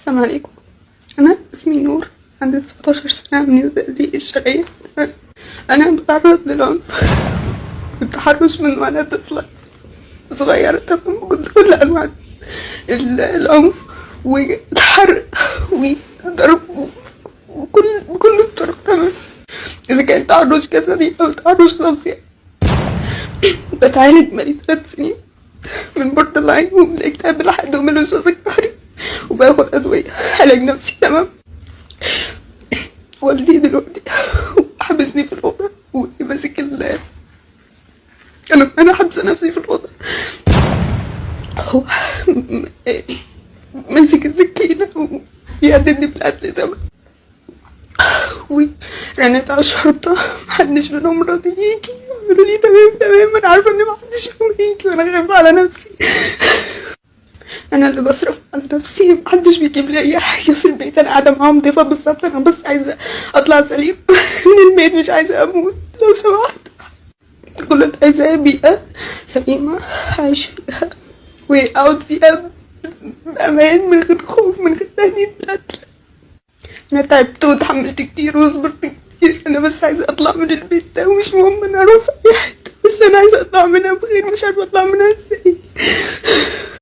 السلام عليكم. أنا اسمي نور، عندي 17 سنة، من الزقازيق الشرقية. أنا بتعرض للعنف والتحرش من وأنا طفلة صغيرة. تمام، كنت كل أنواع العنف والحرق والضرب بكل الطرق. تمام، إذا كان تحرش جسدي أو تحرش نفسي. بتعالج بقالي 3 سنين من بوردرلاين ومن الاكتئاب لحد ومن الوسواس القهري، وباخد أدوية علاج نفسي. تمام، والدي دلوقتي حبسني في الأوضة وماسك أنا حابسة نفسي في الأوضة. هو ماسك السكينة ويهددني بالقتل. تمام، ورنت على الشرطة، محدش منهم راضي يجي. قالوا لي تمام أنا عارفة إن محدش فيهم هيجي وأنا خايفة على نفسي. أنا اللي بصرف على نفسي، محدش بيجيب لي أي حاجة في البيت. أنا قاعدة معاهم ضيفة بالظبط، أنا بس عايزة أطلع سليم من البيت، مش عايزة أموت لو سمحت. كل اللي عايزاه بيئة سليمة أعيش فيها وأقعد فيها بأمان، من غير خوف، من غير تهديد بالقتل. أنا تعبت وتحملت كتير وصبرت كتير. أنا بس عايزة أطلع من البيت ده، ومش مهم أنا أروح في أي حتة، بس أنا عايزة أطلع منها بخير. مش عارفة أطلع منها إزاي.